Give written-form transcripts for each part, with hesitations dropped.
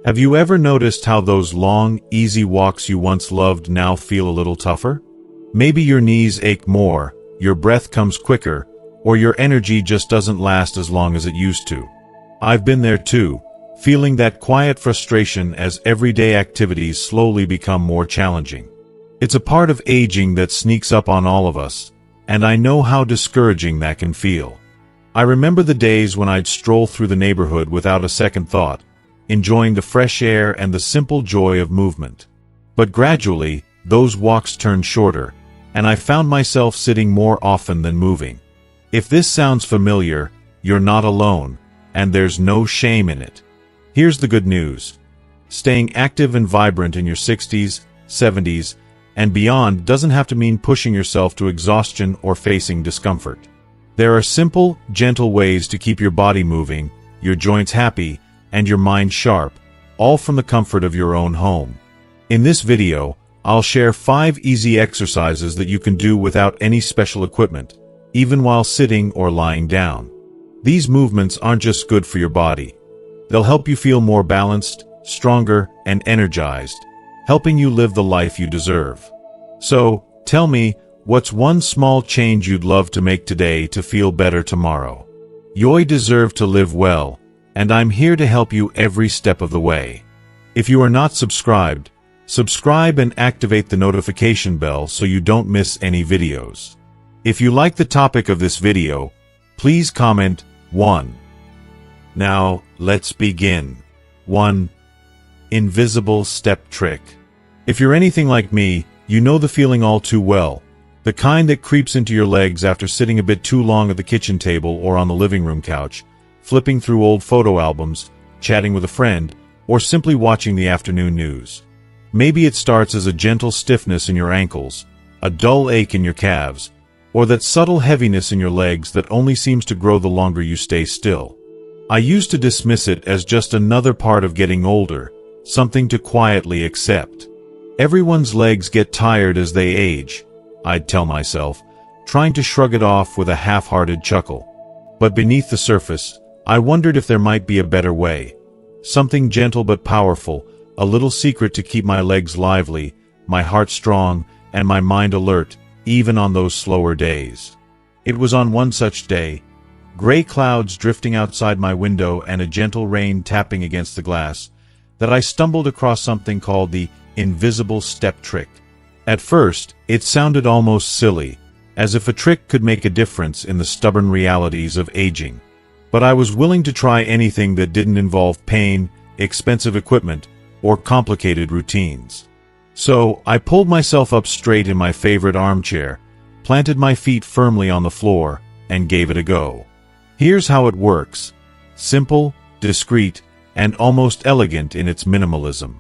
Have you ever noticed how those long, easy walks you once loved now feel a little tougher? Maybe your knees ache more, your breath comes quicker, or your energy just doesn't last as long as it used to. I've been there too, feeling that quiet frustration as everyday activities slowly become more challenging. It's a part of aging that sneaks up on all of us, and I know how discouraging that can feel. I remember the days when I'd stroll through the neighborhood without a second thought, enjoying the fresh air and the simple joy of movement. But gradually, those walks turned shorter, and I found myself sitting more often than moving. If this sounds familiar, you're not alone, and there's no shame in it. Here's the good news. Staying active and vibrant in your 60s, 70s, and beyond doesn't have to mean pushing yourself to exhaustion or facing discomfort. There are simple, gentle ways to keep your body moving, your joints happy, and your mind sharp, all from the comfort of your own home. In this video, I'll share 5 easy exercises that you can do without any special equipment, even while sitting or lying down. These movements aren't just good for your body. They'll help you feel more balanced, stronger, and energized, helping you live the life you deserve. So, tell me, what's one small change you'd love to make today to feel better tomorrow? You deserve to live well, and I'm here to help you every step of the way. If you are not subscribed, subscribe and activate the notification bell so you don't miss any videos. If you like the topic of this video, please comment 1. Now, let's begin. 1. Invisible step trick. If you're anything like me, you know the feeling all too well. The kind that creeps into your legs after sitting a bit too long at the kitchen table or on the living room couch, flipping through old photo albums, chatting with a friend, or simply watching the afternoon news. Maybe it starts as a gentle stiffness in your ankles, a dull ache in your calves, or that subtle heaviness in your legs that only seems to grow the longer you stay still. I used to dismiss it as just another part of getting older, something to quietly accept. Everyone's legs get tired as they age, I'd tell myself, trying to shrug it off with a half-hearted chuckle. But beneath the surface, I wondered if there might be a better way. Something gentle but powerful, a little secret to keep my legs lively, my heart strong, and my mind alert, even on those slower days. It was on one such day, gray clouds drifting outside my window and a gentle rain tapping against the glass, that I stumbled across something called the invisible step trick. At first, it sounded almost silly, as if a trick could make a difference in the stubborn realities of aging. But I was willing to try anything that didn't involve pain, expensive equipment, or complicated routines. So, I pulled myself up straight in my favorite armchair, planted my feet firmly on the floor, and gave it a go. Here's how it works. Simple, discreet, and almost elegant in its minimalism.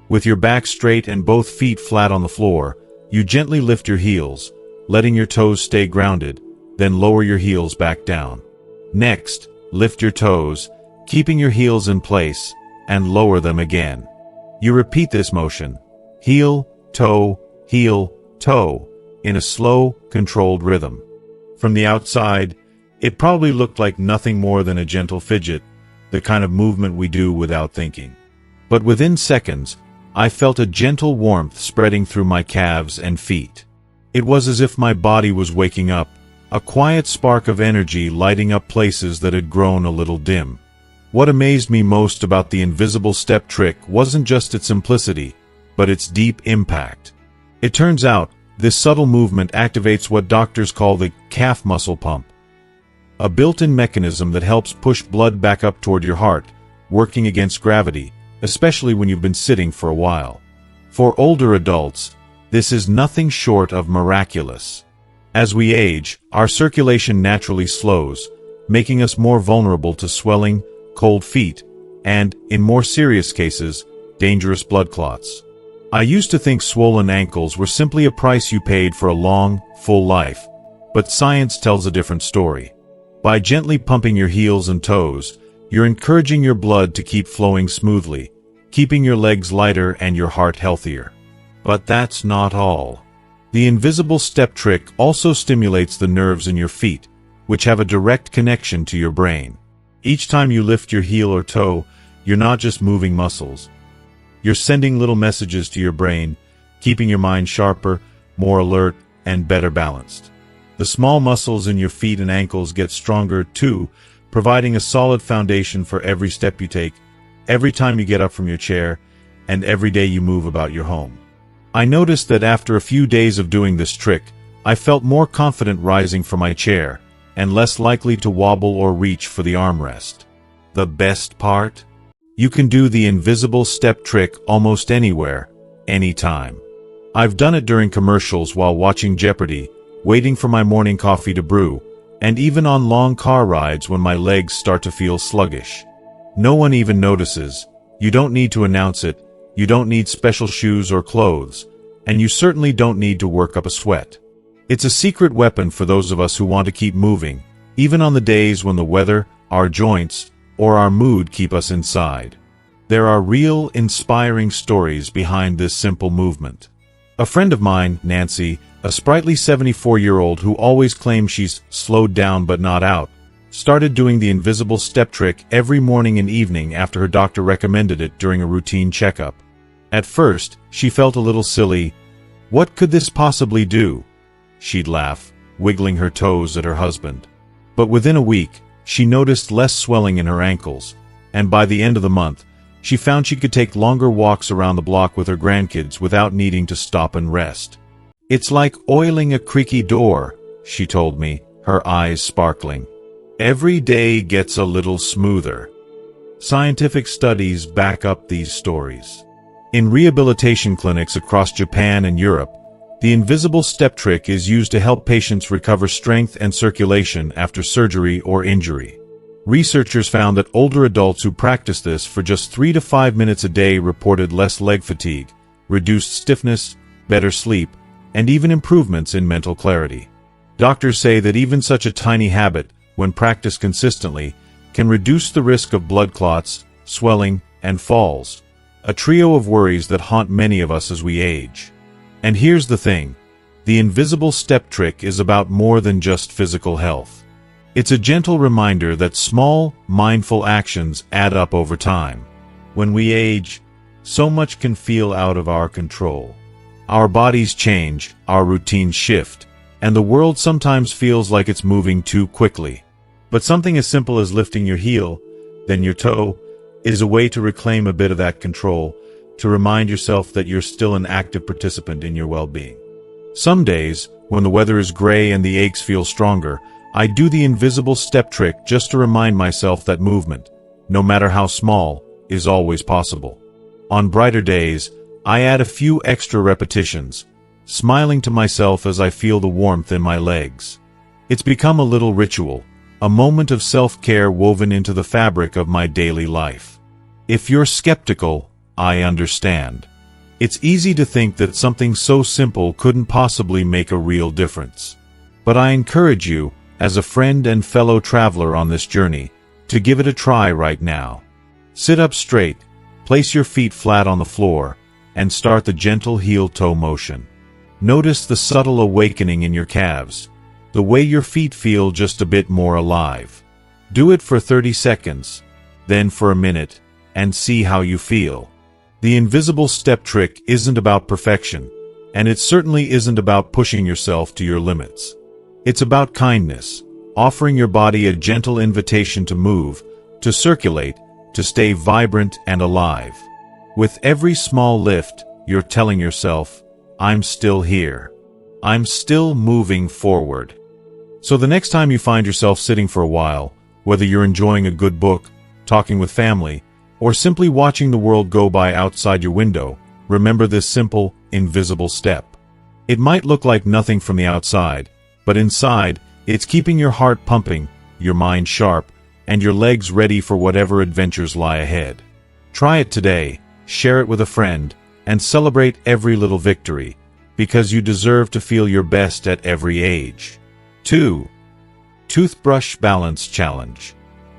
With your back straight and both feet flat on the floor, you gently lift your heels, letting your toes stay grounded, then lower your heels back down. Next, lift your toes, keeping your heels in place, and lower them again. You repeat this motion, heel, toe, in a slow, controlled rhythm. From the outside, it probably looked like nothing more than a gentle fidget, the kind of movement we do without thinking. But within seconds, I felt a gentle warmth spreading through my calves and feet. It was as if my body was waking up, a quiet spark of energy lighting up places that had grown a little dim. What amazed me most about the invisible step trick wasn't just its simplicity, but its deep impact. It turns out, this subtle movement activates what doctors call the calf muscle pump, a built-in mechanism that helps push blood back up toward your heart, working against gravity, especially when you've been sitting for a while. For older adults, this is nothing short of miraculous. As we age, our circulation naturally slows, making us more vulnerable to swelling, cold feet, and, in more serious cases, dangerous blood clots. I used to think swollen ankles were simply a price you paid for a long, full life, but science tells a different story. By gently pumping your heels and toes, you're encouraging your blood to keep flowing smoothly, keeping your legs lighter and your heart healthier. But that's not all. The invisible step trick also stimulates the nerves in your feet, which have a direct connection to your brain. Each time you lift your heel or toe, you're not just moving muscles, You're sending little messages to your brain, keeping your mind sharper, more alert, and better balanced. The small muscles in your feet and ankles get stronger too, providing a solid foundation for every step you take, every time you get up from your chair, and every day you move about your home. I noticed that after a few days of doing this trick, I felt more confident rising from my chair, and less likely to wobble or reach for the armrest. The best part? You can do the invisible step trick almost anywhere, anytime. I've done it during commercials while watching Jeopardy, waiting for my morning coffee to brew, and even on long car rides when my legs start to feel sluggish. No one even notices. You don't need to announce it, you don't need special shoes or clothes, and you certainly don't need to work up a sweat. It's a secret weapon for those of us who want to keep moving, even on the days when the weather, our joints, or our mood keep us inside. There are real, inspiring stories behind this simple movement. A friend of mine, Nancy, a sprightly 74-year-old who always claims she's slowed down but not out, started doing the invisible step trick every morning and evening after her doctor recommended it during a routine checkup. At first, she felt a little silly. What could this possibly do? She'd laugh, wiggling her toes at her husband. But within a week, she noticed less swelling in her ankles, and by the end of the month, she found she could take longer walks around the block with her grandkids without needing to stop and rest. It's like oiling a creaky door, she told me, her eyes sparkling. Every day gets a little smoother. Scientific studies back up these stories. In rehabilitation clinics across Japan and Europe, the invisible step trick is used to help patients recover strength and circulation after surgery or injury. Researchers found that older adults who practiced this for just 3 to 5 minutes a day reported less leg fatigue, reduced stiffness, better sleep, and even improvements in mental clarity. Doctors say that even such a tiny habit, when practiced consistently, can reduce the risk of blood clots, swelling, and falls, a trio of worries that haunt many of us as we age. And here's the thing, the invisible step trick is about more than just physical health. It's a gentle reminder that small, mindful actions add up over time. When we age, so much can feel out of our control. Our bodies change, our routines shift, and the world sometimes feels like it's moving too quickly. But something as simple as lifting your heel, then your toe, is a way to reclaim a bit of that control, to remind yourself that you're still an active participant in your well-being. Some days, when the weather is gray and the aches feel stronger, I do the invisible step trick just to remind myself that movement, no matter how small, is always possible. On brighter days, I add a few extra repetitions, smiling to myself as I feel the warmth in my legs. It's become a little ritual, a moment of self-care woven into the fabric of my daily life. If you're skeptical, I understand. It's easy to think that something so simple couldn't possibly make a real difference. But I encourage you, as a friend and fellow traveler on this journey, to give it a try right now. Sit up straight, place your feet flat on the floor, and start the gentle heel-toe motion. Notice the subtle awakening in your calves, the way your feet feel just a bit more alive. Do it for 30 seconds, then for a minute, and see how you feel. The invisible step trick isn't about perfection, and it certainly isn't about pushing yourself to your limits. It's about kindness, offering your body a gentle invitation to move, to circulate, to stay vibrant and alive. With every small lift, you're telling yourself, I'm still here. I'm still moving forward. So the next time you find yourself sitting for a while, whether you're enjoying a good book, talking with family, or simply watching the world go by outside your window, remember this simple, invisible step. It might look like nothing from the outside, but inside, it's keeping your heart pumping, your mind sharp, and your legs ready for whatever adventures lie ahead. Try it today, share it with a friend, and celebrate every little victory, because you deserve to feel your best at every age. 2. Toothbrush Balance Challenge.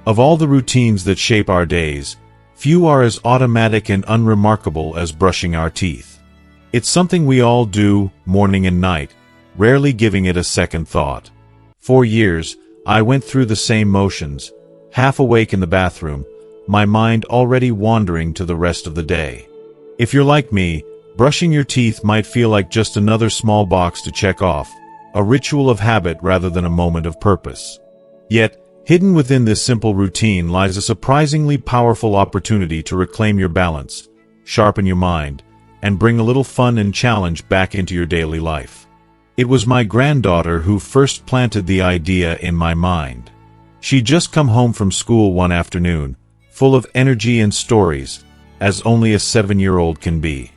Of all the routines that shape our days, few are as automatic and unremarkable as brushing our teeth. It's something we all do, morning and night, rarely giving it a second thought. For years, I went through the same motions, half awake in the bathroom, my mind already wandering to the rest of the day. If you're like me, brushing your teeth might feel like just another small box to check off, a ritual of habit rather than a moment of purpose. Yet, hidden within this simple routine lies a surprisingly powerful opportunity to reclaim your balance, sharpen your mind, and bring a little fun and challenge back into your daily life. It was my granddaughter who first planted the idea in my mind. She'd just come home from school one afternoon, full of energy and stories, as only a 7-year-old can be.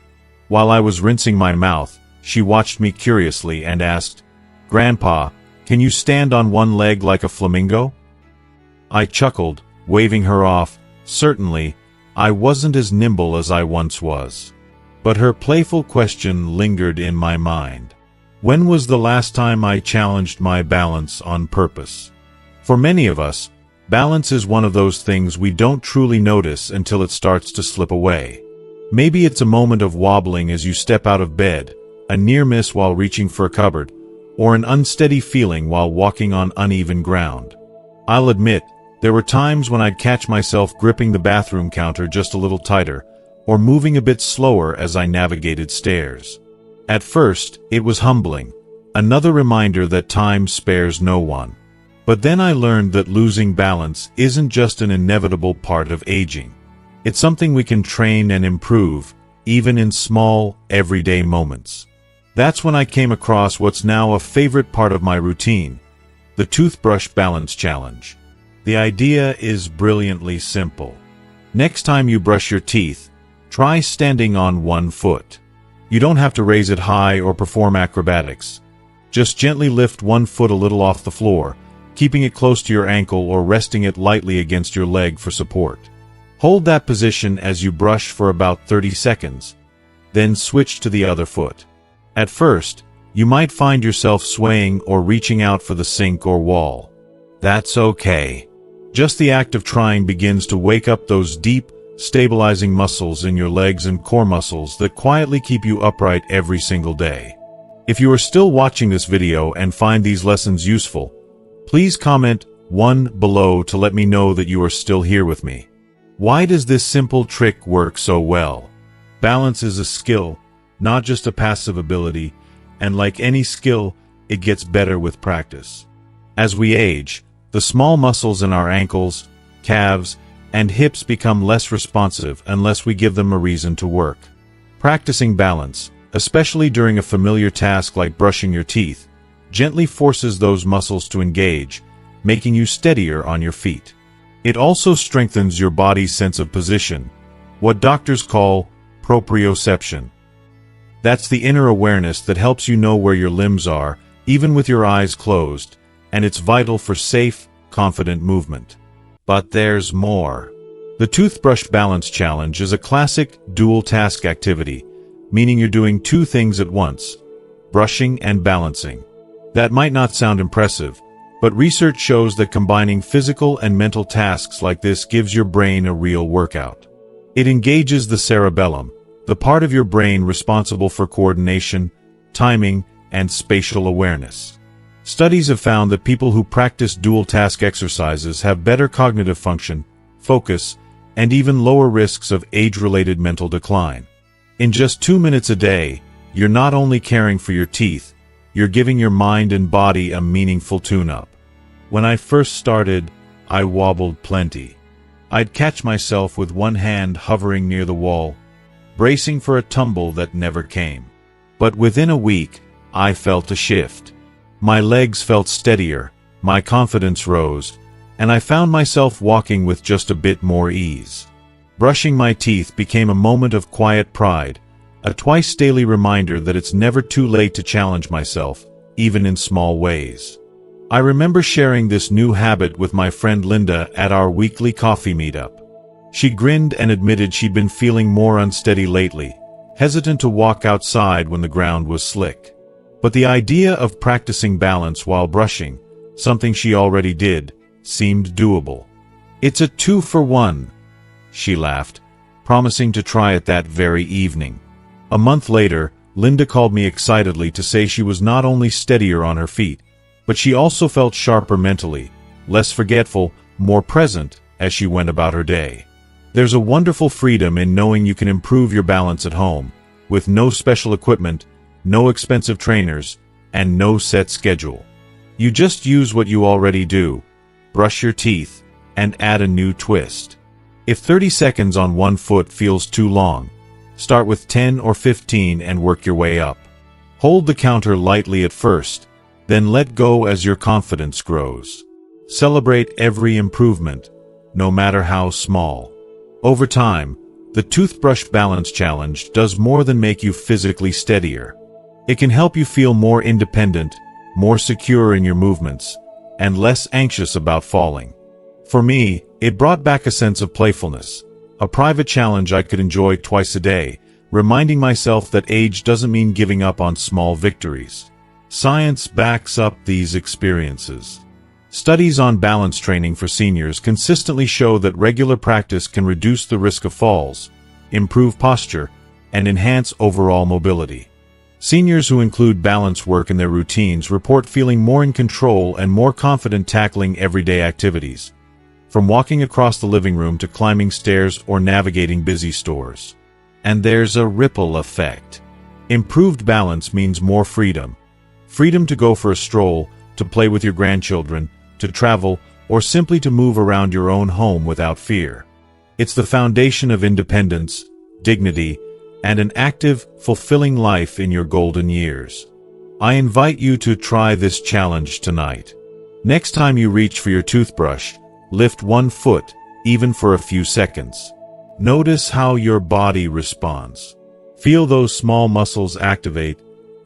While I was rinsing my mouth, she watched me curiously and asked, "Grandpa, can you stand on one leg like a flamingo?" I chuckled, waving her off. Certainly, I wasn't as nimble as I once was. But her playful question lingered in my mind. When was the last time I challenged my balance on purpose? For many of us, balance is one of those things we don't truly notice until it starts to slip away. Maybe it's a moment of wobbling as you step out of bed, a near miss while reaching for a cupboard, or an unsteady feeling while walking on uneven ground. I'll admit, there were times when I'd catch myself gripping the bathroom counter just a little tighter, or moving a bit slower as I navigated stairs. At first, it was humbling, another reminder that time spares no one. But then I learned that losing balance isn't just an inevitable part of aging. It's something we can train and improve, even in small, everyday moments. That's when I came across what's now a favorite part of my routine, the Toothbrush Balance Challenge. The idea is brilliantly simple. Next time you brush your teeth, try standing on one foot. You don't have to raise it high or perform acrobatics. Just gently lift one foot a little off the floor, keeping it close to your ankle or resting it lightly against your leg for support. Hold that position as you brush for about 30 seconds, then switch to the other foot. At first, you might find yourself swaying or reaching out for the sink or wall. That's okay. Just the act of trying begins to wake up those deep, stabilizing muscles in your legs and core muscles that quietly keep you upright every single day. If you are still watching this video and find these lessons useful, please comment 1 below to let me know that you are still here with me. Why does this simple trick work so well? Balance is a skill, not just a passive ability, and like any skill, it gets better with practice. As we age, the small muscles in our ankles, calves, and hips become less responsive unless we give them a reason to work. Practicing balance, especially during a familiar task like brushing your teeth, gently forces those muscles to engage, making you steadier on your feet. It also strengthens your body's sense of position, what doctors call proprioception. That's the inner awareness that helps you know where your limbs are, even with your eyes closed, and it's vital for safe, confident movement. But there's more. The Toothbrush Balance Challenge is a classic dual-task activity, meaning you're doing two things at once, brushing and balancing. That might not sound impressive, but research shows that combining physical and mental tasks like this gives your brain a real workout. It engages the cerebellum, the part of your brain responsible for coordination, timing, and spatial awareness. Studies have found that people who practice dual-task exercises have better cognitive function, focus, and even lower risks of age-related mental decline. In just 2 minutes a day, you're not only caring for your teeth, you're giving your mind and body a meaningful tune-up. When I first started, I wobbled plenty. I'd catch myself with one hand hovering near the wall, bracing for a tumble that never came. But within a week, I felt a shift. My legs felt steadier, my confidence rose, and I found myself walking with just a bit more ease. Brushing my teeth became a moment of quiet pride, a twice-daily reminder that it's never too late to challenge myself, even in small ways. I remember sharing this new habit with my friend Linda at our weekly coffee meetup. She grinned and admitted she'd been feeling more unsteady lately, hesitant to walk outside when the ground was slick. But the idea of practicing balance while brushing, something she already did, seemed doable. "It's a 2-for-1, she laughed, promising to try it that very evening. A month later, Linda called me excitedly to say she was not only steadier on her feet, but she also felt sharper mentally, less forgetful, more present as she went about her day. There's a wonderful freedom in knowing you can improve your balance at home, with no special equipment, no expensive trainers, and no set schedule. You just use what you already do, brush your teeth, and add a new twist. If 30 seconds on one foot feels too long, start with 10 or 15 and work your way up. Hold the counter lightly at first, then let go as your confidence grows. Celebrate every improvement, no matter how small. Over time, the Toothbrush Balance Challenge does more than make you physically steadier. It can help you feel more independent, more secure in your movements, and less anxious about falling. For me, it brought back a sense of playfulness, a private challenge I could enjoy twice a day, reminding myself that age doesn't mean giving up on small victories. Science backs up these experiences. Studies on balance training for seniors consistently show that regular practice can reduce the risk of falls, improve posture, and enhance overall mobility. Seniors who include balance work in their routines report feeling more in control and more confident tackling everyday activities, from walking across the living room to climbing stairs or navigating busy stores. And there's a ripple effect. Improved balance means more freedom. Freedom to go for a stroll, to play with your grandchildren, to travel, or simply to move around your own home without fear. It's the foundation of independence, dignity, and an active, fulfilling life in your golden years. I invite you to try this challenge tonight. Next time you reach for your toothbrush, lift one foot, even for a few seconds. Notice how your body responds. Feel those small muscles activate,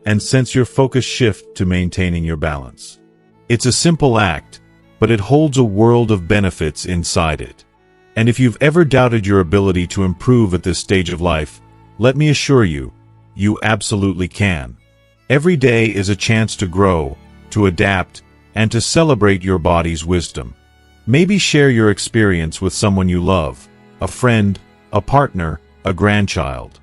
and sense your focus shift to maintaining your balance. It's a simple act, but it holds a world of benefits inside it. And if you've ever doubted your ability to improve at this stage of life, let me assure you, you absolutely can. Every day is a chance to grow, to adapt, and to celebrate your body's wisdom. Maybe share your experience with someone you love, a friend, a partner, a grandchild.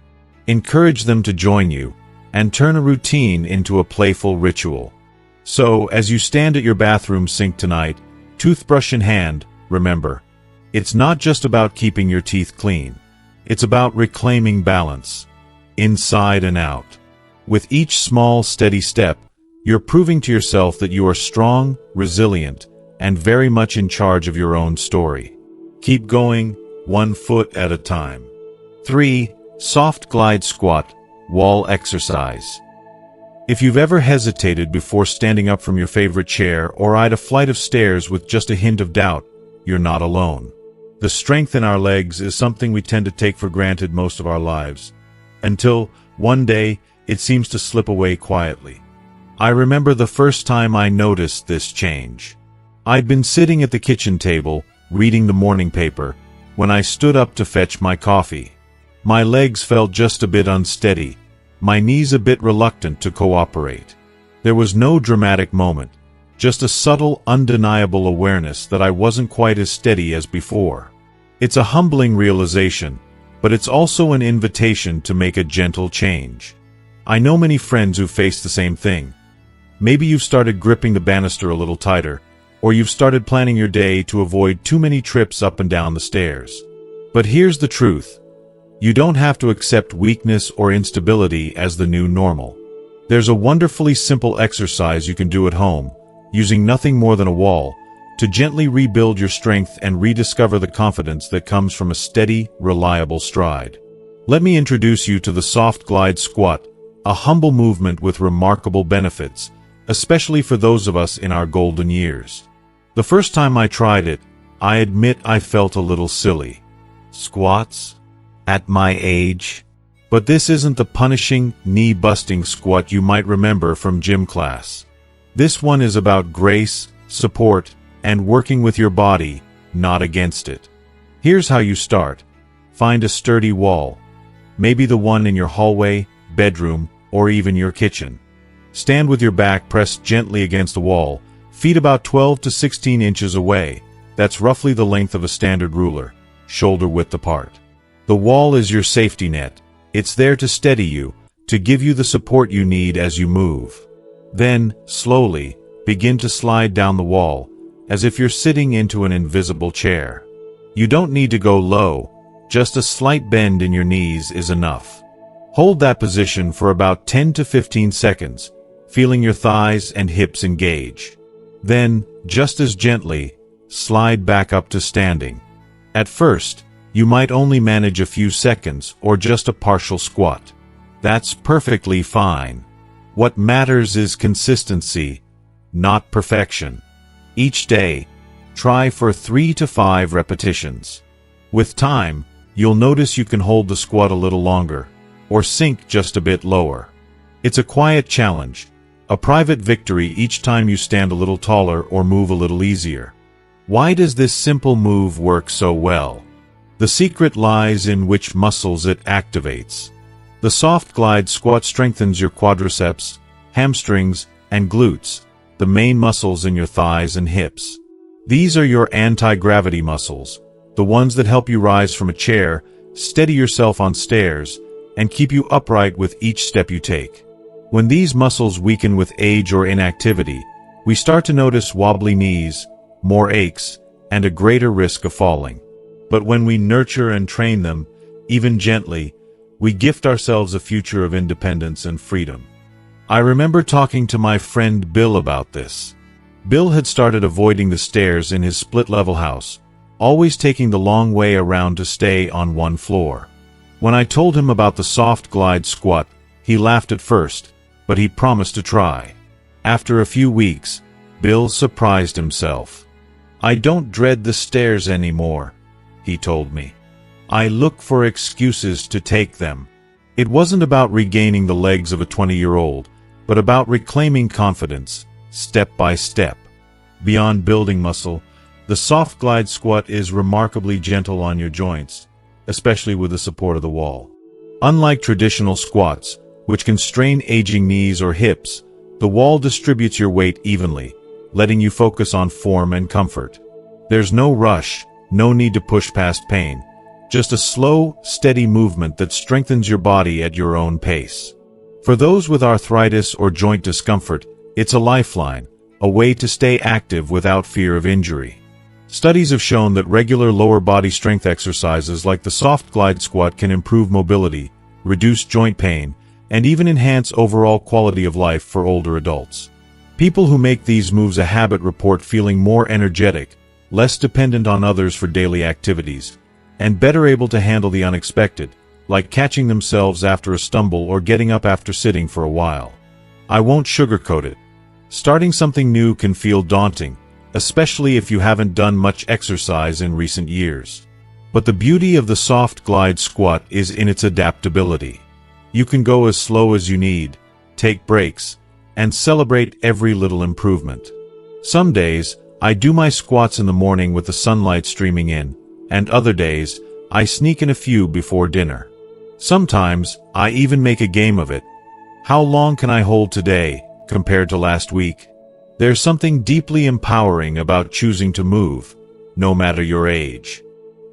Encourage them to join you, and turn a routine into a playful ritual. So, as you stand at your bathroom sink tonight, toothbrush in hand, remember, it's not just about keeping your teeth clean. It's about reclaiming balance, inside and out. With each small, steady step, you're proving to yourself that you are strong, resilient, and very much in charge of your own story. Keep going, one foot at a time. 3. Soft glide squat, wall exercise. If you've ever hesitated before standing up from your favorite chair or eyed a flight of stairs with just a hint of doubt, you're not alone. The strength in our legs is something we tend to take for granted most of our lives, until, one day, it seems to slip away quietly. I remember the first time I noticed this change. I'd been sitting at the kitchen table, reading the morning paper, when I stood up to fetch my coffee. My legs felt just a bit unsteady, my knees a bit reluctant to cooperate. There was no dramatic moment, just a subtle, undeniable awareness that I wasn't quite as steady as before. It's a humbling realization, but it's also an invitation to make a gentle change. I know many friends who face the same thing. Maybe you've started gripping the banister a little tighter, or you've started planning your day to avoid too many trips up and down the stairs. But here's the truth. You don't have to accept weakness or instability as the new normal. There's a wonderfully simple exercise you can do at home, using nothing more than a wall, to gently rebuild your strength and rediscover the confidence that comes from a steady, reliable stride. Let me introduce you to the soft glide squat, a humble movement with remarkable benefits, especially for those of us in our golden years. The first time I tried it, I admit I felt a little silly. Squats? At my age? But this isn't the punishing, knee-busting squat you might remember from gym class. This one is about grace, support, and working with your body, not against it. Here's how you start. Find a sturdy wall, maybe the one in your hallway, bedroom, or even your kitchen. Stand with your back pressed gently against the wall, feet about 12 to 16 inches away. That's roughly the length of a standard ruler, shoulder width apart. The wall is your safety net. It's there to steady you, to give you the support you need as you move. Then, slowly, begin to slide down the wall, as if you're sitting into an invisible chair. You don't need to go low, Just a slight bend in your knees is enough. Hold that position for about 10 to 15 seconds, feeling your thighs and hips engage. Then, just as gently, slide back up to standing. At first, you might only manage a few seconds or just a partial squat. That's perfectly fine. What matters is consistency, not perfection. Each day, try for 3 to 5 repetitions. With time, you'll notice you can hold the squat a little longer, or sink just a bit lower. It's a quiet challenge, a private victory each time you stand a little taller or move a little easier. Why does this simple move work so well? The secret lies in which muscles it activates. The soft glide squat strengthens your quadriceps, hamstrings, and glutes, the main muscles in your thighs and hips. These are your anti-gravity muscles, the ones that help you rise from a chair, steady yourself on stairs, and keep you upright with each step you take. When these muscles weaken with age or inactivity, we start to notice wobbly knees, more aches, and a greater risk of falling. But when we nurture and train them, even gently, we gift ourselves a future of independence and freedom. I remember talking to my friend Bill about this. Bill had started avoiding the stairs in his split-level house, always taking the long way around to stay on one floor. When I told him about the soft glide squat, he laughed at first, but he promised to try. After a few weeks, Bill surprised himself. "I don't dread the stairs anymore," he told me. "I look for excuses to take them." It wasn't about regaining the legs of a 20-year-old, but about reclaiming confidence, step by step. Beyond building muscle, the soft glide squat is remarkably gentle on your joints, especially with the support of the wall. Unlike traditional squats, which can strain aging knees or hips, the wall distributes your weight evenly, letting you focus on form and comfort. There's no rush, no need to push past pain, just a slow, steady movement that strengthens your body at your own pace. For those with arthritis or joint discomfort, it's a lifeline, a way to stay active without fear of injury. Studies have shown that regular lower body strength exercises like the soft glide squat can improve mobility, reduce joint pain, and even enhance overall quality of life for older adults. People who make these moves a habit report feeling more energetic, less dependent on others for daily activities, and better able to handle the unexpected, like catching themselves after a stumble or getting up after sitting for a while. I won't sugarcoat it. Starting something new can feel daunting, especially if you haven't done much exercise in recent years. But the beauty of the soft glide squat is in its adaptability. You can go as slow as you need, take breaks, and celebrate every little improvement. Some days, I do my squats in the morning with the sunlight streaming in, and other days, I sneak in a few before dinner. Sometimes, I even make a game of it. How long can I hold today, compared to last week? There's something deeply empowering about choosing to move, no matter your age.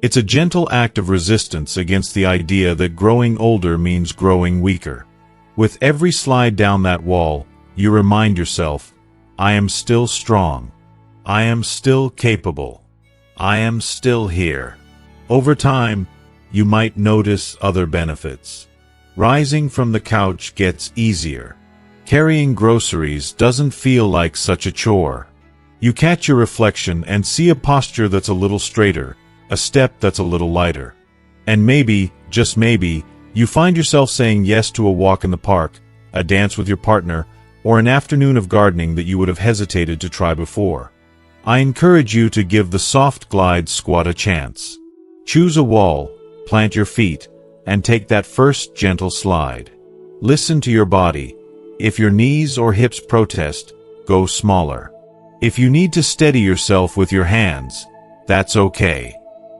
It's a gentle act of resistance against the idea that growing older means growing weaker. With every slide down that wall, you remind yourself, I am still strong. I am still capable. I am still here. Over time, you might notice other benefits. Rising from the couch gets easier. Carrying groceries doesn't feel like such a chore. You catch your reflection and see a posture that's a little straighter, a step that's a little lighter. And maybe, just maybe, you find yourself saying yes to a walk in the park, a dance with your partner, or an afternoon of gardening that you would have hesitated to try before. I encourage you to give the soft glide squat a chance. Choose a wall, plant your feet, and take that first gentle slide. Listen to your body. If your knees or hips protest, go smaller. If you need to steady yourself with your hands, that's okay.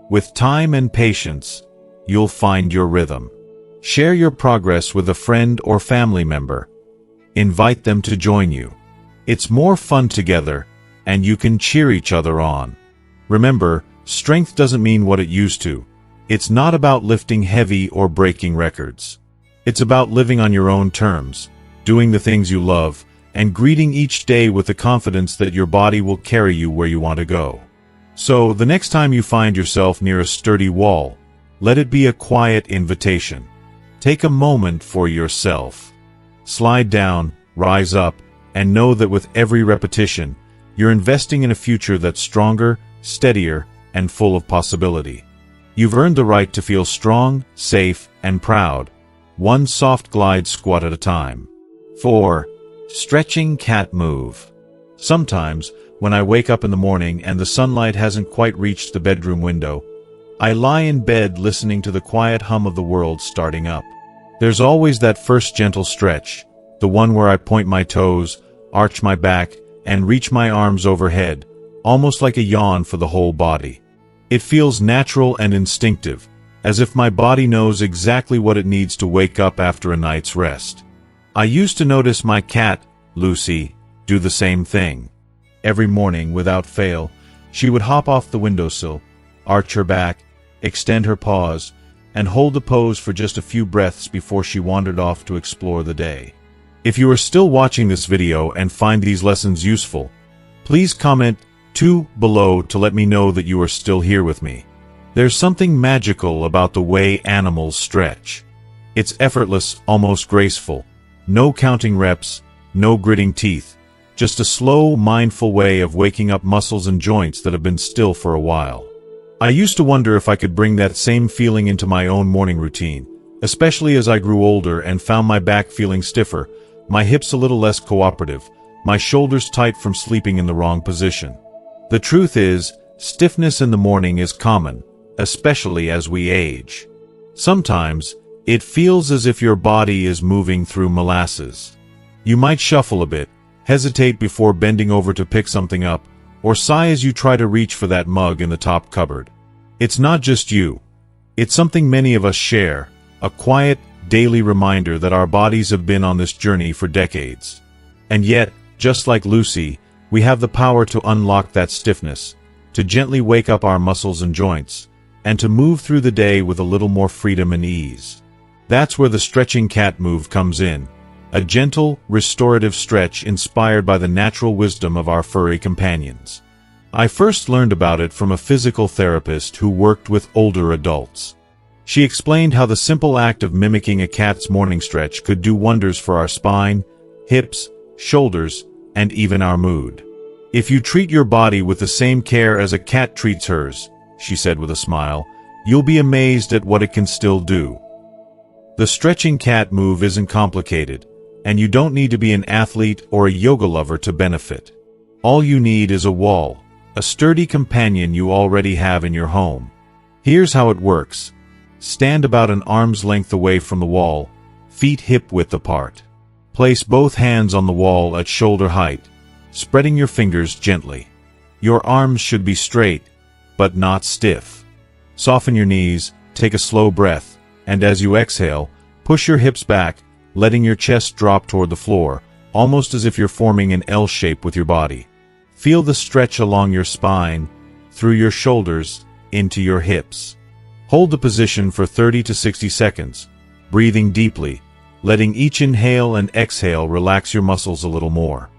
With time and patience, you'll find your rhythm. Share your progress with a friend or family member. Invite them to join you. It's more fun together, and you can cheer each other on. Remember, strength doesn't mean what it used to. It's not about lifting heavy or breaking records. It's about living on your own terms, doing the things you love, and greeting each day with the confidence that your body will carry you where you want to go. So, the next time you find yourself near a sturdy wall, Let it be a quiet invitation. Take a moment for yourself. Slide down, rise up, and know that with every repetition, you're investing in a future that's stronger, steadier, and full of possibility. You've earned the right to feel strong, safe, and proud, one soft glide squat at a time. 4. Stretching cat move. Sometimes, when I wake up in the morning and the sunlight hasn't quite reached the bedroom window, I lie in bed listening to the quiet hum of the world starting up. There's always that first gentle stretch, the one where I point my toes, arch my back, and reach my arms overhead, almost like a yawn for the whole body. It feels natural and instinctive, as if my body knows exactly what it needs to wake up after a night's rest. I used to notice my cat, Lucy, do the same thing. Every morning, without fail, she would hop off the windowsill, arch her back, extend her paws, and hold the pose for just a few breaths before she wandered off to explore the day. If you are still watching this video and find these lessons useful, please comment 2 below to let me know that you are still here with me. There's something magical about the way animals stretch. It's effortless, almost graceful. No counting reps, no gritting teeth. Just a slow, mindful way of waking up muscles and joints that have been still for a while. I used to wonder if I could bring that same feeling into my own morning routine, especially as I grew older and found my back feeling stiffer, my hips a little less cooperative, my shoulders tight from sleeping in the wrong position. The truth is, stiffness in the morning is common, especially as we age. Sometimes, it feels as if your body is moving through molasses. You might shuffle a bit, hesitate before bending over to pick something up, or sigh as you try to reach for that mug in the top cupboard. It's not just you. It's something many of us share, a quiet, daily reminder that our bodies have been on this journey for decades. And yet, just like Lucy, we have the power to unlock that stiffness, to gently wake up our muscles and joints, and to move through the day with a little more freedom and ease. That's where the stretching cat move comes in, a gentle, restorative stretch inspired by the natural wisdom of our furry companions. I first learned about it from a physical therapist who worked with older adults. She explained how the simple act of mimicking a cat's morning stretch could do wonders for our spine, hips, shoulders, and even our mood. If you treat your body with the same care as a cat treats hers, she said with a smile, you'll be amazed at what it can still do. The stretching cat move isn't complicated, and you don't need to be an athlete or a yoga lover to benefit. All you need is a wall, a sturdy companion you already have in your home. Here's how it works. Stand about an arm's length away from the wall, feet hip-width apart. Place both hands on the wall at shoulder height, spreading your fingers gently. Your arms should be straight, but not stiff. Soften your knees, take a slow breath, and as you exhale, push your hips back, letting your chest drop toward the floor, almost as if you're forming an L shape with your body. Feel the stretch along your spine, through your shoulders, into your hips. Hold the position for 30 to 60 seconds, breathing deeply, letting each inhale and exhale relax your muscles a little more.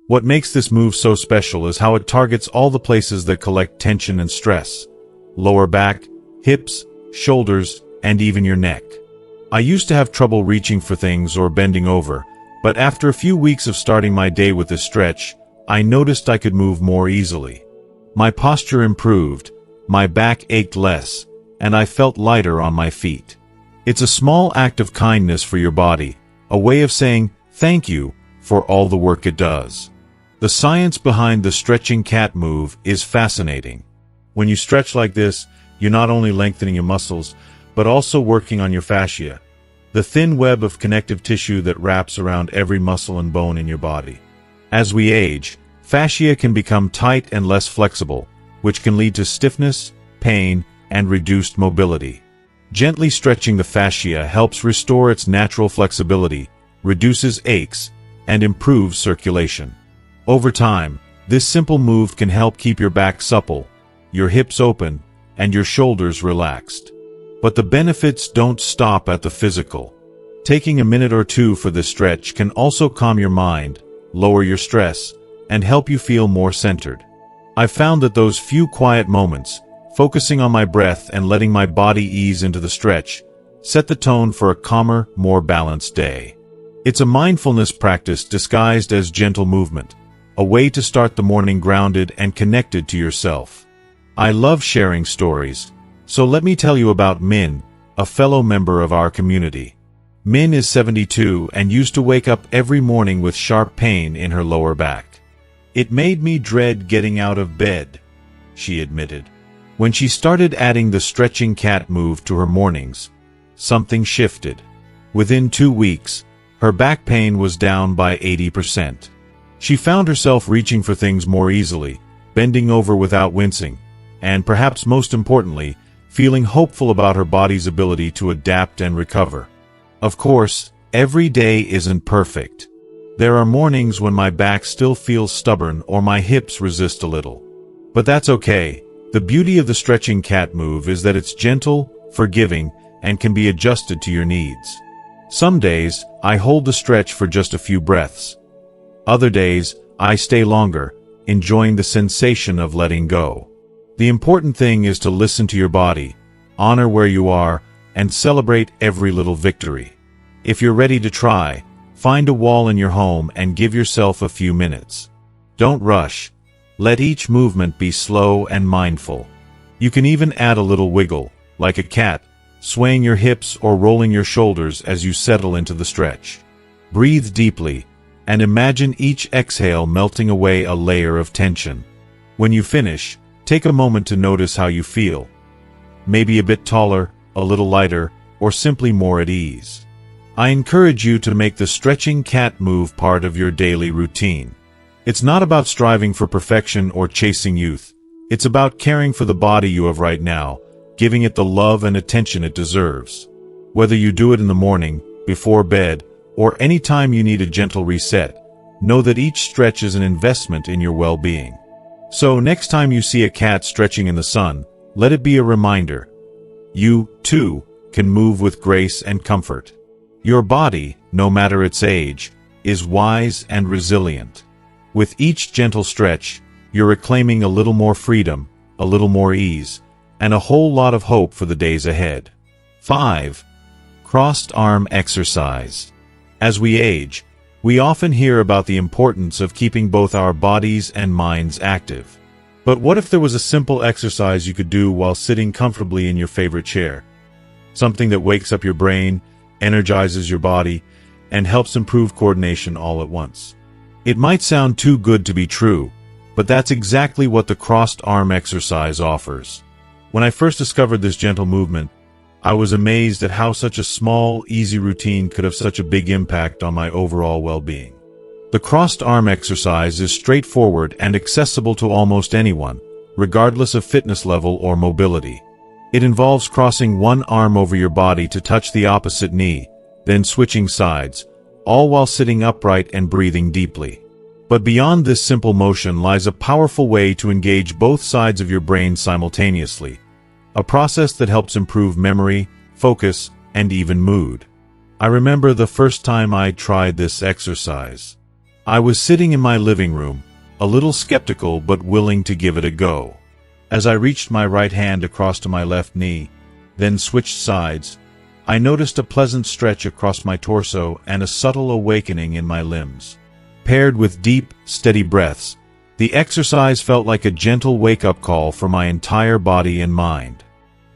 What makes this move so special is how it targets all the places that collect tension and stress: lower back, hips, shoulders, and even your neck. I used to have trouble reaching for things or bending over, but after a few weeks of starting my day with this stretch, I noticed I could move more easily. My posture improved, my back ached less, and I felt lighter on my feet. It's a small act of kindness for your body, a way of saying thank you for all the work it does. The science behind the stretching cat move is fascinating. When you stretch like this, you're not only lengthening your muscles, but also working on your fascia, the thin web of connective tissue that wraps around every muscle and bone in your body. As we age, fascia can become tight and less flexible, which can lead to stiffness, pain, and reduced mobility. Gently stretching the fascia helps restore its natural flexibility, reduces aches, and improves circulation. Over time, this simple move can help keep your back supple, your hips open, and your shoulders relaxed. But the benefits don't stop at the physical. Taking a minute or two for this stretch can also calm your mind, lower your stress, and help you feel more centered. I've found that those few quiet moments, focusing on my breath and letting my body ease into the stretch, set the tone for a calmer, more balanced day. It's a mindfulness practice disguised as gentle movement, a way to start the morning grounded and connected to yourself. I love sharing stories, so let me tell you about Min, a fellow member of our community. Min is 72 and used to wake up every morning with sharp pain in her lower back. "It made me dread getting out of bed," she admitted. When she started adding the stretching cat move to her mornings, something shifted. Within 2 weeks, her back pain was down by 80%. She found herself reaching for things more easily, bending over without wincing, and perhaps most importantly, feeling hopeful about her body's ability to adapt and recover. Of course, every day isn't perfect. There are mornings when my back still feels stubborn or my hips resist a little. But that's okay. The beauty of the stretching cat move is that it's gentle, forgiving, and can be adjusted to your needs. Some days, I hold the stretch for just a few breaths. Other days, I stay longer, enjoying the sensation of letting go. The important thing is to listen to your body, honor where you are, and celebrate every little victory. If you're ready to try, find a wall in your home and give yourself a few minutes. Don't rush. Let each movement be slow and mindful. You can even add a little wiggle, like a cat, swaying your hips or rolling your shoulders as you settle into the stretch. Breathe deeply, and imagine each exhale melting away a layer of tension. When you finish, take a moment to notice how you feel. Maybe a bit taller, a little lighter, or simply more at ease. I encourage you to make the stretching cat move part of your daily routine. It's not about striving for perfection or chasing youth. It's about caring for the body you have right now, giving it the love and attention it deserves. Whether you do it in the morning, before bed, or any time you need a gentle reset, know that each stretch is an investment in your well-being. So next time you see a cat stretching in the sun, let it be a reminder. You, too, can move with grace and comfort. Your body, no matter its age, is wise and resilient. With each gentle stretch, you're reclaiming a little more freedom, a little more ease, and a whole lot of hope for the days ahead. 5. Crossed arm exercise. As we age, we often hear about the importance of keeping both our bodies and minds active. But what if there was a simple exercise you could do while sitting comfortably in your favorite chair? Something that wakes up your brain, energizes your body, and helps improve coordination all at once. It might sound too good to be true, but that's exactly what the crossed arm exercise offers. When I first discovered this gentle movement, I was amazed at how such a small, easy routine could have such a big impact on my overall well-being. The crossed arm exercise is straightforward and accessible to almost anyone, regardless of fitness level or mobility. It involves crossing one arm over your body to touch the opposite knee, then switching sides, all while sitting upright and breathing deeply. But beyond this simple motion lies a powerful way to engage both sides of your brain simultaneously, a process that helps improve memory, focus, and even mood. I remember the first time I tried this exercise. I was sitting in my living room, a little skeptical but willing to give it a go. As I reached my right hand across to my left knee, then switched sides, I noticed a pleasant stretch across my torso and a subtle awakening in my limbs. Paired with deep, steady breaths, the exercise felt like a gentle wake-up call for my entire body and mind.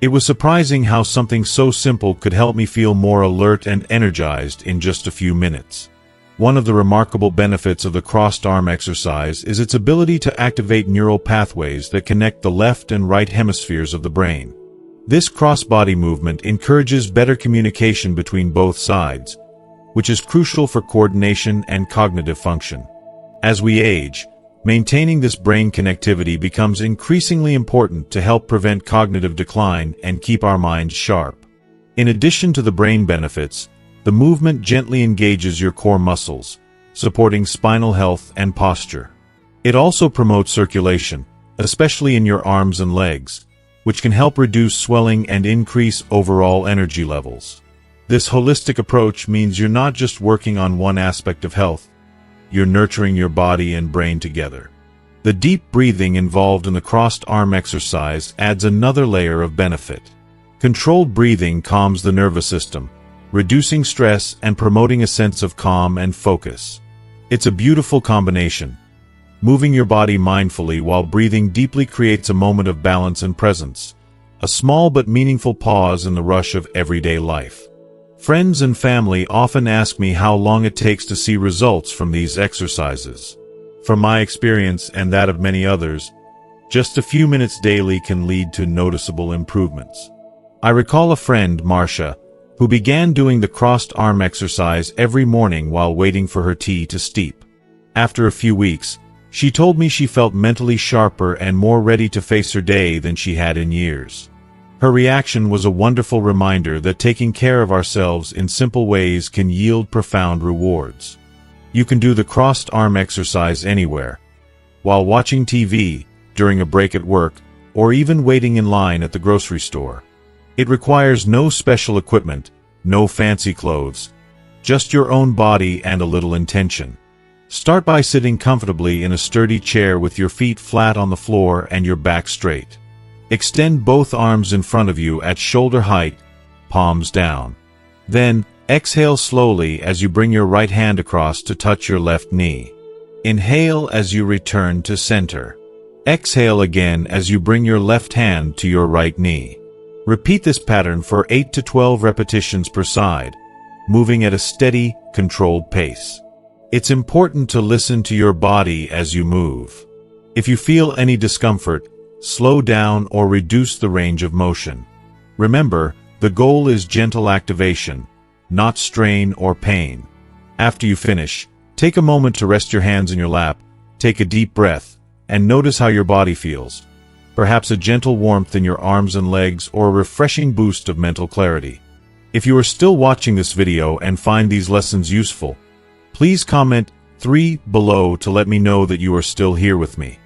It was surprising how something so simple could help me feel more alert and energized in just a few minutes. One of the remarkable benefits of the crossed arm exercise is its ability to activate neural pathways that connect the left and right hemispheres of the brain. This cross-body movement encourages better communication between both sides, which is crucial for coordination and cognitive function. As we age, maintaining this brain connectivity becomes increasingly important to help prevent cognitive decline and keep our minds sharp. In addition to the brain benefits, the movement gently engages your core muscles, supporting spinal health and posture. It also promotes circulation, especially in your arms and legs, which can help reduce swelling and increase overall energy levels. This holistic approach means you're not just working on one aspect of health, you're nurturing your body and brain together. The deep breathing involved in the crossed arm exercise adds another layer of benefit. Controlled breathing calms the nervous system, reducing stress and promoting a sense of calm and focus. It's a beautiful combination. Moving your body mindfully while breathing deeply creates a moment of balance and presence, a small but meaningful pause in the rush of everyday life. Friends and family often ask me how long it takes to see results from these exercises. From my experience and that of many others, just a few minutes daily can lead to noticeable improvements. I recall a friend, Marcia, who began doing the crossed arm exercise every morning while waiting for her tea to steep. After a few weeks, she told me she felt mentally sharper and more ready to face her day than she had in years. Her reaction was a wonderful reminder that taking care of ourselves in simple ways can yield profound rewards. You can do the crossed arm exercise anywhere, while watching TV, during a break at work, or even waiting in line at the grocery store. It requires no special equipment, no fancy clothes, just your own body and a little intention. Start by sitting comfortably in a sturdy chair with your feet flat on the floor and your back straight. Extend both arms in front of you at shoulder height, palms down. Then, exhale slowly as you bring your right hand across to touch your left knee. Inhale as you return to center. Exhale again as you bring your left hand to your right knee. Repeat this pattern for 8 to 12 repetitions per side, moving at a steady, controlled pace. It's important to listen to your body as you move. If you feel any discomfort, slow down or reduce the range of motion. Remember, the goal is gentle activation, not strain or pain. After you finish, take a moment to rest your hands in your lap, take a deep breath, and notice how your body feels. Perhaps a gentle warmth in your arms and legs or a refreshing boost of mental clarity. If you are still watching this video and find these lessons useful, please comment 3 below to let me know that you are still here with me.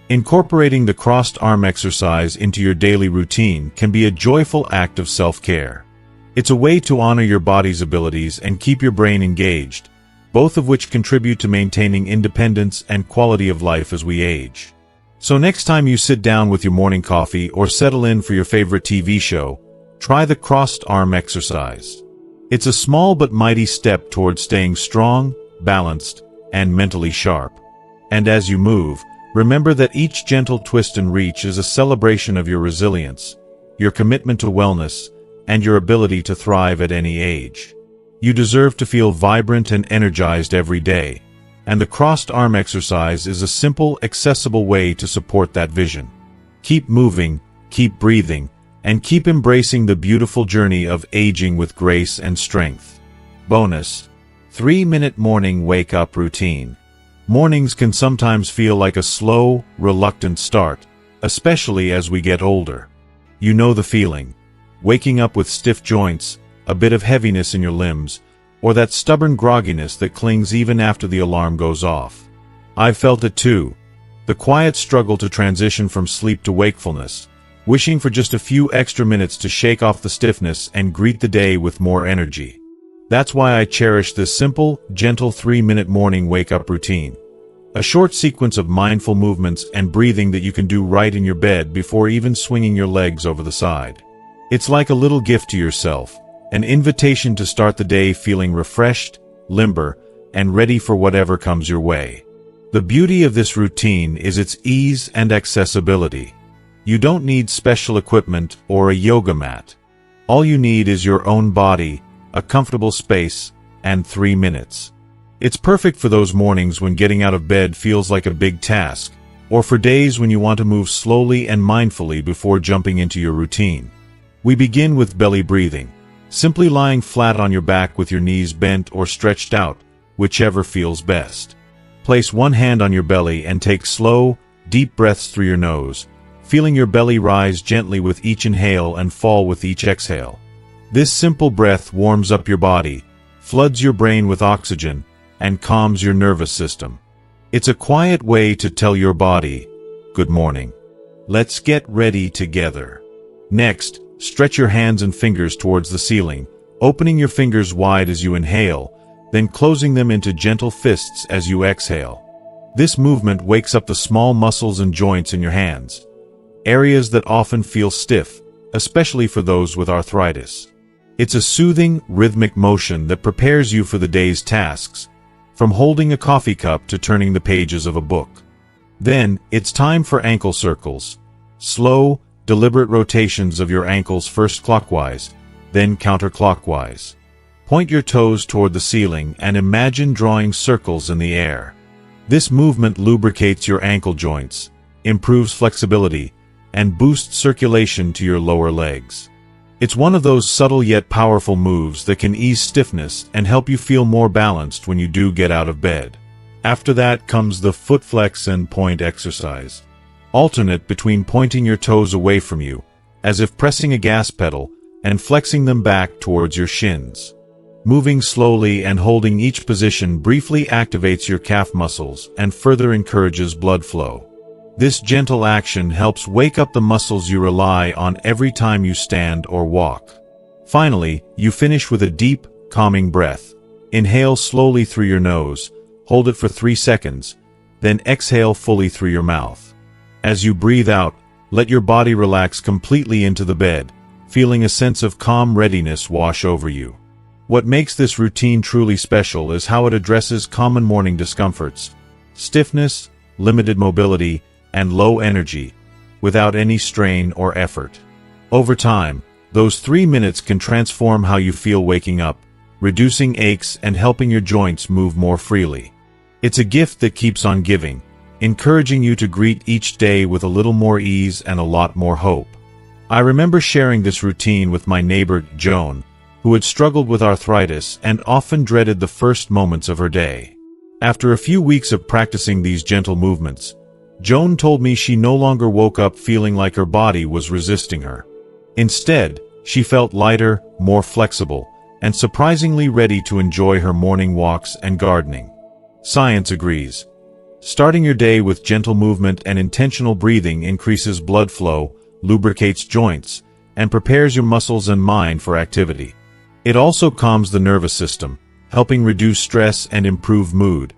Incorporating the crossed arm exercise into your daily routine can be a joyful act of self-care. It's a way to honor your body's abilities and keep your brain engaged, both of which contribute to maintaining independence and quality of life as we age. So next time you sit down with your morning coffee or settle in for your favorite TV show, try the crossed arm exercise. It's a small but mighty step towards staying strong, balanced, and mentally sharp. And as you move, remember that each gentle twist and reach is a celebration of your resilience, your commitment to wellness, and your ability to thrive at any age. You deserve to feel vibrant and energized every day, and the crossed arm exercise is a simple, accessible way to support that vision. Keep moving, keep breathing, and keep embracing the beautiful journey of aging with grace and strength. Bonus: 3-minute morning wake-up routine. Mornings can sometimes feel like a slow, reluctant start, especially as we get older. You know the feeling. Waking up with stiff joints, a bit of heaviness in your limbs, or that stubborn grogginess that clings even after the alarm goes off. I've felt it too. The quiet struggle to transition from sleep to wakefulness, wishing for just a few extra minutes to shake off the stiffness and greet the day with more energy. That's why I cherish this simple, gentle 3-minute morning wake-up routine. A short sequence of mindful movements and breathing that you can do right in your bed before even swinging your legs over the side. It's like a little gift to yourself, an invitation to start the day feeling refreshed, limber, and ready for whatever comes your way. The beauty of this routine is its ease and accessibility. You don't need special equipment or a yoga mat. All you need is your own body, a comfortable space, and 3 minutes. It's perfect for those mornings when getting out of bed feels like a big task, or for days when you want to move slowly and mindfully before jumping into your routine. We begin with belly breathing, simply lying flat on your back with your knees bent or stretched out, whichever feels best. Place one hand on your belly and take slow, deep breaths through your nose, feeling your belly rise gently with each inhale and fall with each exhale. This simple breath warms up your body, floods your brain with oxygen, and calms your nervous system. It's a quiet way to tell your body, "Good morning. Let's get ready together." Next, stretch your hands and fingers towards the ceiling, opening your fingers wide as you inhale, then closing them into gentle fists as you exhale. This movement wakes up the small muscles and joints in your hands, areas that often feel stiff, especially for those with arthritis. It's a soothing, rhythmic motion that prepares you for the day's tasks, from holding a coffee cup to turning the pages of a book. Then, it's time for ankle circles. Slow, deliberate rotations of your ankles first clockwise, then counterclockwise. Point your toes toward the ceiling and imagine drawing circles in the air. This movement lubricates your ankle joints, improves flexibility, and boosts circulation to your lower legs. It's one of those subtle yet powerful moves that can ease stiffness and help you feel more balanced when you do get out of bed. After that comes the foot flex and point exercise. Alternate between pointing your toes away from you, as if pressing a gas pedal, and flexing them back towards your shins. Moving slowly and holding each position briefly activates your calf muscles and further encourages blood flow. This gentle action helps wake up the muscles you rely on every time you stand or walk. Finally, you finish with a deep, calming breath. Inhale slowly through your nose, hold it for 3 seconds, then exhale fully through your mouth. As you breathe out, let your body relax completely into the bed, feeling a sense of calm readiness wash over you. What makes this routine truly special is how it addresses common morning discomforts, stiffness, limited mobility, and low energy, without any strain or effort. Over time, those 3 minutes can transform how you feel waking up, reducing aches and helping your joints move more freely. It's a gift that keeps on giving, encouraging you to greet each day with a little more ease and a lot more hope. I remember sharing this routine with my neighbor, Joan, who had struggled with arthritis and often dreaded the first moments of her day. After a few weeks of practicing these gentle movements, Joan told me she no longer woke up feeling like her body was resisting her. Instead, she felt lighter, more flexible, and surprisingly ready to enjoy her morning walks and gardening. Science agrees. Starting your day with gentle movement and intentional breathing increases blood flow, lubricates joints, and prepares your muscles and mind for activity. It also calms the nervous system, helping reduce stress and improve mood,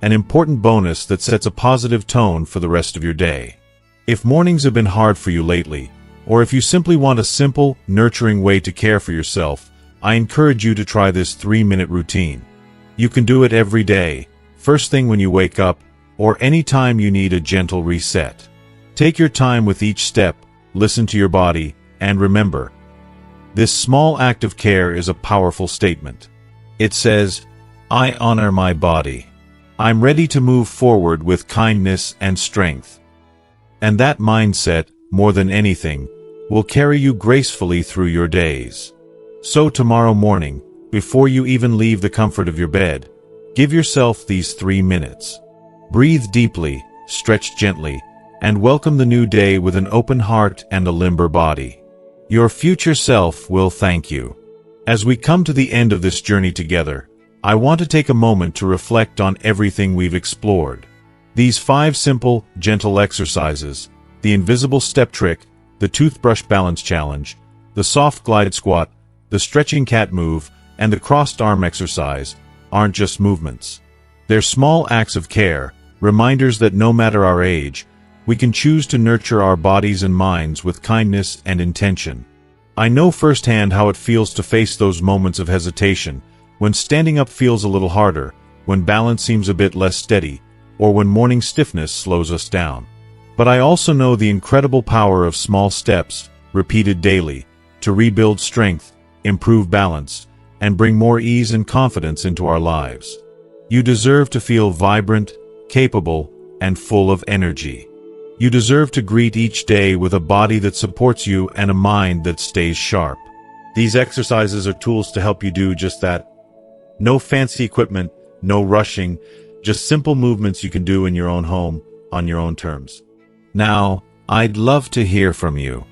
an important bonus that sets a positive tone for the rest of your day. If mornings have been hard for you lately, or if you simply want a simple, nurturing way to care for yourself, I encourage you to try this 3-minute routine. You can do it every day, first thing when you wake up, or any time you need a gentle reset. Take your time with each step, listen to your body, and remember, this small act of care is a powerful statement. It says, I honor my body. I'm ready to move forward with kindness and strength. And that mindset, more than anything, will carry you gracefully through your days. So tomorrow morning, before you even leave the comfort of your bed, give yourself these 3 minutes. Breathe deeply, stretch gently, and welcome the new day with an open heart and a limber body. Your future self will thank you. As we come to the end of this journey together, I want to take a moment to reflect on everything we've explored. These 5 simple, gentle exercises, the invisible step trick, the toothbrush balance challenge, the soft glide squat, the stretching cat move, and the crossed arm exercise, aren't just movements. They're small acts of care, reminders that no matter our age, we can choose to nurture our bodies and minds with kindness and intention. I know firsthand how it feels to face those moments of hesitation, when standing up feels a little harder, when balance seems a bit less steady, or when morning stiffness slows us down. But I also know the incredible power of small steps, repeated daily, to rebuild strength, improve balance, and bring more ease and confidence into our lives. You deserve to feel vibrant, capable, and full of energy. You deserve to greet each day with a body that supports you and a mind that stays sharp. These exercises are tools to help you do just that. No fancy equipment, no rushing, just simple movements you can do in your own home, on your own terms. Now, I'd love to hear from you.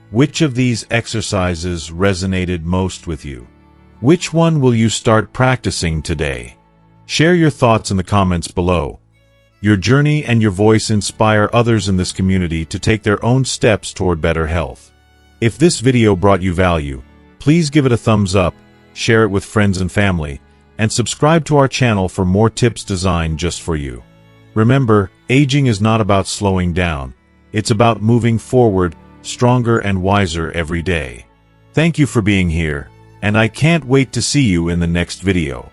Which of these exercises resonated most with you? Which one will you start practicing today? Share your thoughts in the comments below. Your journey and your voice inspire others in this community to take their own steps toward better health. If this video brought you value, please give it a thumbs up, share it with friends and family, and subscribe to our channel for more tips designed just for you. Remember, aging is not about slowing down. It's about moving forward, stronger and wiser every day. Thank you for being here, and I can't wait to see you in the next video.